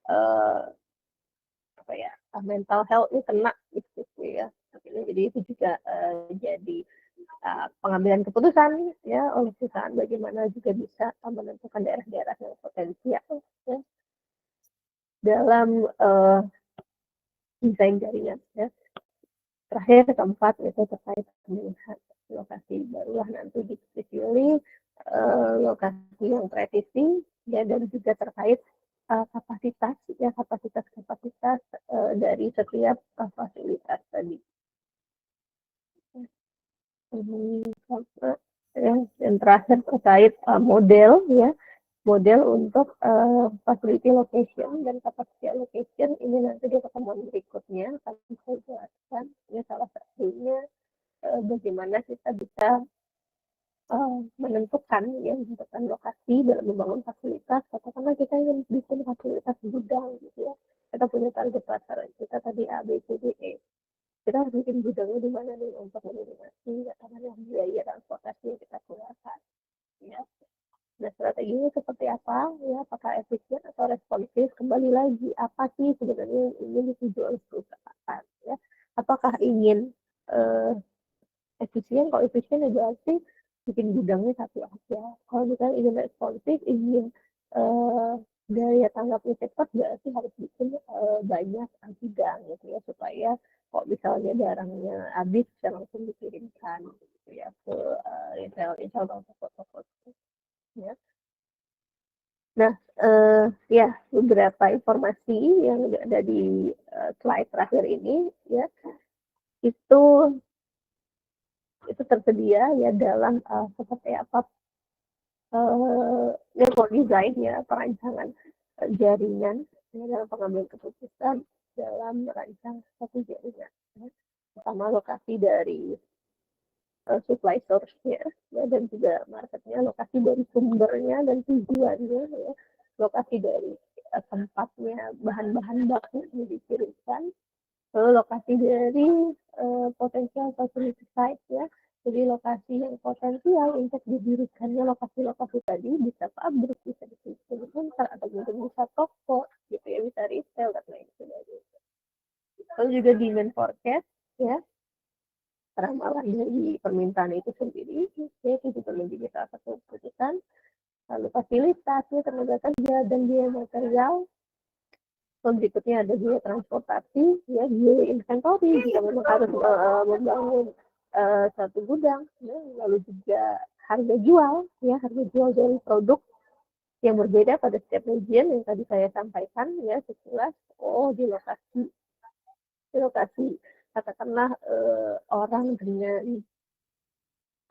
S1: uh, apa ya mental health-nya kena gitu ya. Jadi itu juga jadi pengambilan keputusan ya oleh perusahaan, bagaimana juga bisa menentukan daerah-daerah yang potensial ya, dalam desain jaringan ya. Terakhir keempat itu terkait pemilihan lokasi, barulah nanti dipilih lokasi yang presisi ya, dan juga terkait kapasitas dari setiap fasilitas tadi. Ya, dan terakhir terkait model ya, model untuk facility location dan capacity allocation ini nanti di pertemuan berikutnya akan saya jelaskan. Ini salah satunya bagaimana kita bisa menentukan ya, menentukan lokasi dalam membangun fasilitas. Katakanlah kita ingin bikin fasilitas gudang gitu ya, kita punya target pasar kita tadi A B C D E, kita harus bikin gudangnya di mana nih untuk meminimasi katakanlah biaya transportasi yang kita keluarkan. Nah, strateginya seperti apa? Ya, apakah efisien atau responsif? Kembali lagi, apa sih sebenarnya yang ingin dituju oleh perusahaan? Ya, apakah ingin uh, efisien? Kalau efisien ya berarti bikin gudangnya satu aja. Kalau misalnya ingin responsif, ingin uh, daya tanggapnya cepat, berarti harus bikin banyak gudang gitu ya, supaya kalau misalnya barangnya habis bisa langsung dikirimkan gitu ya ke retail atau toko-toko ya. Nah, ya beberapa informasi yang ada di slide terakhir ini ya itu tersedia ya dalam seperti apa network design ya, perancangan jaringan ya, dalam pengambilan keputusan dalam merancang satu jaringan ya. Pertama, lokasi dari supply source-nya ya, dan juga marketnya, lokasi dari sumbernya dan tujuannya ya, lokasi dari tempatnya bahan-bahan baku yang dikirimkan, lalu lokasi dari potensial facility site ya, jadi lokasi yang potensial untuk didirikannya lokasi-lokasi tadi, bisa pabrik, bisa distributor atau mungkin bisa toko gitu ya, bisa retail dan lain sebagainya. Lalu juga demand forecast ya, ramalan dari permintaan itu sendiri, ya, itu juga menjadi salah satu keputusan. Lalu fasilitasnya, tenaga kerja dan biaya material. Lalu berikutnya ada biaya transportasi, ya, biaya inventory jika memang harus membangun satu gudang, ya. Lalu juga harga jual, ya, harga jual dari produk yang berbeda pada setiap region yang tadi saya sampaikan, ya, sekilas. Oh, di lokasi katakanlah orang dengan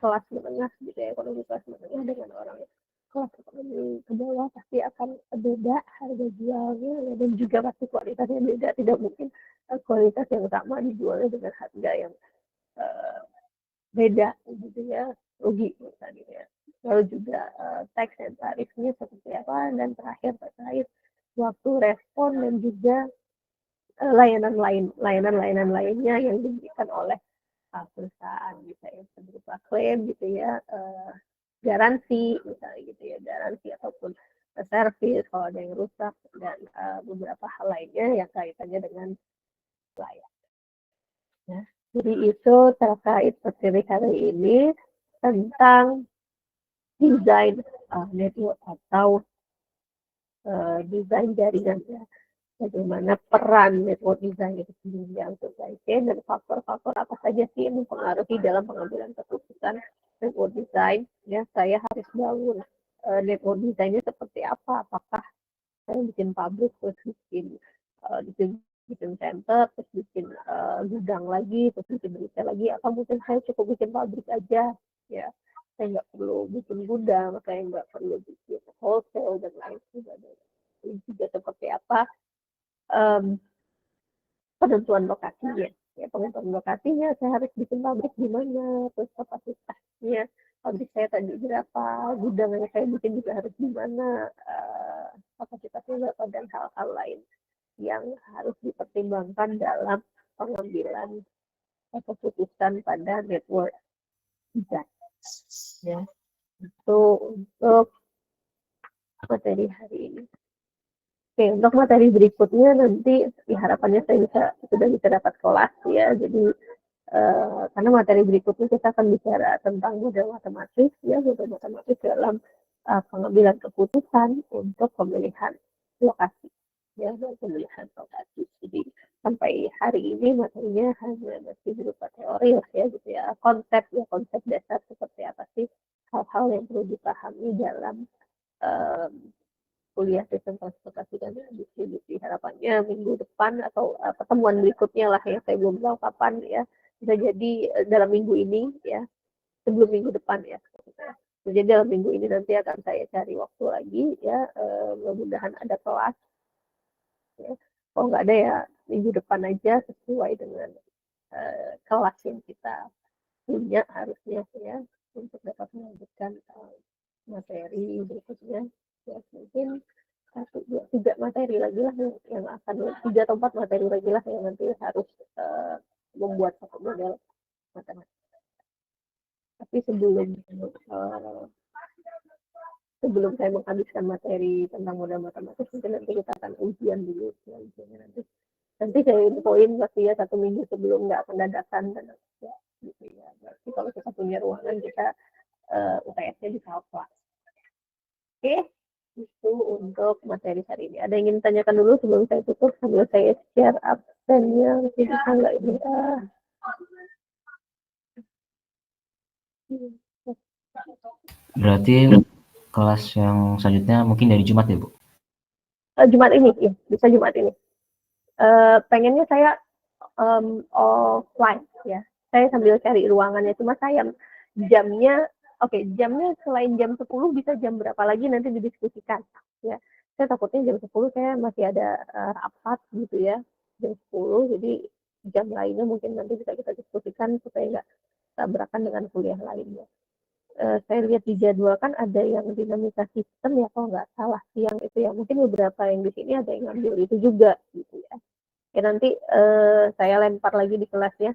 S1: kelas menengah gitu ya, ekonomi kelas menengah dengan orang kelas ekonomi ke bawah pasti akan beda harga jualnya ya, dan juga pasti kualitasnya beda. Tidak mungkin kualitas yang sama dijualnya dengan harga yang uh, beda gitu ya, rugi misalnya ya. Lalu juga tax dan tarifnya seperti apa, dan terakhir terkait waktu respon dan juga layanan lainnya yang diberikan oleh perusahaan, bisa ya berupa klaim gitu ya, garansi misalnya gitu ya, garansi ataupun servis kalau ada yang rusak, dan beberapa hal lainnya yang kaitannya dengan layak. Ya. Jadi itu terkait materi hari ini tentang desain network atau desain jaringan ya. Bagaimana peran network design itu sendiri untuk supply chain, dan faktor-faktor apa saja sih yang mempengaruhi dalam pengambilan keputusan network design. Ya, saya harus bangun network design-nya seperti apa? Apakah saya bikin pabrik, terus bikin center, terus bikin gudang lagi, terus bikin retail lagi, atau mungkin saya cukup bikin pabrik aja, ya. Saya nggak perlu bikin gudang, saya nggak perlu bikin wholesale dan lain sebagainya. Ini juga seperti apa um, penentuan lokasinya. Ya, penentuan lokasinya, saya harus bikin pabrik di mana, terus kapasitasnya pabrik saya tadi berapa, gudang yang saya bikin juga harus di mana, kapasitasnya berapa, dan hal-hal lain yang harus dipertimbangkan dalam pengambilan keputusan pada network design. Ya, itu untuk materi hari ini. Oke, untuk materi berikutnya nanti harapannya saya sudah bisa dapat kelas ya. Jadi karena materi berikutnya kita akan bicara tentang model matematis ya, model matematis dalam pengambilan keputusan untuk pemilihan lokasi ya, dan pemilihan lokasi. Jadi sampai hari ini materinya hanya masih berupa teori lah ya, gitu ya, konsep dasar seperti apa sih hal-hal yang perlu dipahami dalam um, kuliah sistem transportasi dan distribusi. Harapannya minggu depan atau pertemuan berikutnya lah, yang saya belum tahu kapan ya, bisa jadi dalam minggu ini ya, sebelum minggu depan ya. Jadi dalam minggu ini nanti akan saya cari waktu lagi ya, mudah-mudahan ada kelas ya. Kalau nggak ada ya minggu depan aja, sesuai dengan kelas yang kita punya harusnya ya, untuk dapat melanjutkan materi berikutnya ya. Mungkin satu dua tiga materi lagi lah yang akan, 3 atau 4 materi lagi lah yang nanti harus membuat satu model matematika. Tapi sebelum sebelum saya menghabiskan materi tentang modal matematik, mungkin nanti kita akan ujian dulu ya, ujiannya nanti saya infoin pasti ya 1 minggu sebelum, nggak akan dadakan dan ya, gitu ya. Berarti kalau kita punya ruangan kita UTS-nya bisa apa? Oke, itu untuk materi hari ini. Ada yang ingin tanyakan dulu sebelum saya tutup sambil saya share absennya, bisa nggak ini?
S2: Berarti kelas yang selanjutnya mungkin dari Jumat ya, Bu?
S1: Jumat ini, ya, bisa Jumat ini. Pengennya saya offline ya. Saya sambil cari ruangannya, cuma saya jamnya, jamnya selain jam 10 bisa jam berapa lagi nanti didiskusikan ya. Saya takutnya jam 10 saya masih ada rapat gitu ya, jam 10, jadi jam lainnya mungkin nanti bisa kita diskusikan supaya nggak tabrakan dengan kuliah lainnya. Saya lihat di jadwal kan ada yang dinamika sistem ya, kalau nggak salah siang itu ya, mungkin beberapa yang di sini ada yang ngambil itu juga gitu ya. Ya nanti saya lempar lagi di kelasnya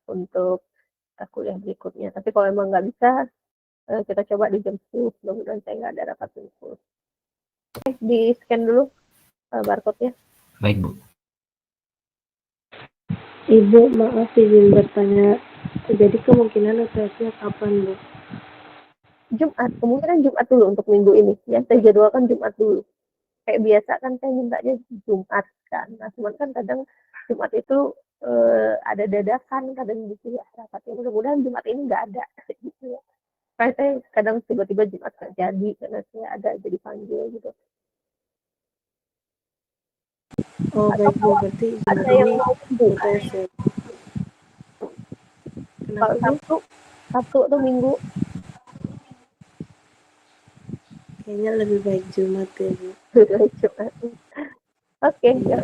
S1: untuk kuliah berikutnya. Tapi kalau emang nggak bisa, kita coba di jam 10. Mudah-mudahan saya nggak ada rapat jam 10. Oke, di scan dulu barcode-nya.
S2: Baik, Bu.
S3: Ibu, maaf izin bertanya. Jadi kemungkinan UTS-nya kapan, Bu?
S1: Jumat, kemungkinan Jumat dulu untuk minggu ini. Ya, saya jadwalkan Jumat dulu. Kayak biasa kan saya mintanya Jumat kan. Nah, cuman kan kadang Jumat itu ada dadakan, kadang gitu ya rapatnya. Mudah-mudahan Jumat ini nggak ada gitu ya. Kayak saya kadang tiba-tiba Jumat nggak jadi karena saya ada jadi panggil gitu.
S3: Oh,
S1: Atau
S3: baik, Bu.
S1: kalau
S3: Berarti
S1: ada
S3: Jumat
S1: yang
S3: ini
S1: mau minggu,
S3: UTS ya? Kenapa,
S1: kalau
S3: Bu?
S1: Sabtu atau Minggu,
S3: Kayaknya lebih baik Jumat ya, Bu.
S1: Jumat. Oke, ya,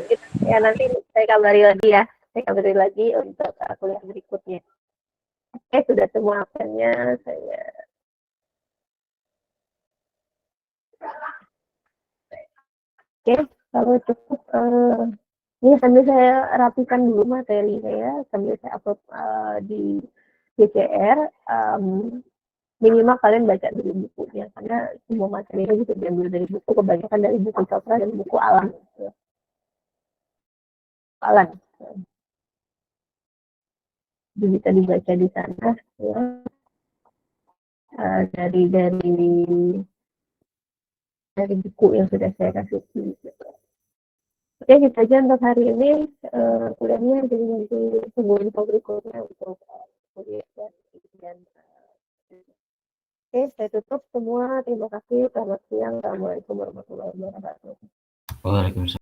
S1: ya nanti saya kabari lagi ya. Saya kabari lagi untuk kuliah berikutnya. Oke, sudah semua absennya saya. Oke, kalau cukup ini sambil saya rapikan dulu materinya ya, sambil saya upload di GCR. Minimal kalian baca dulu bukunya karena semua materinya bisa diambil dari buku, kebanyakan dari buku sastra dan buku alam. Alam. Jadi bisa dibaca di sana ya. Dari buku yang sudah saya kasih. Oke, kita aja untuk hari ini kuliahnya, jadi nanti tunggu info berikutnya untuk kuliah dan oke, saya tutup semua. Terima kasih. Selamat siang. Assalamualaikum warahmatullahi wabarakatuh.
S2: Waalaikumsalam.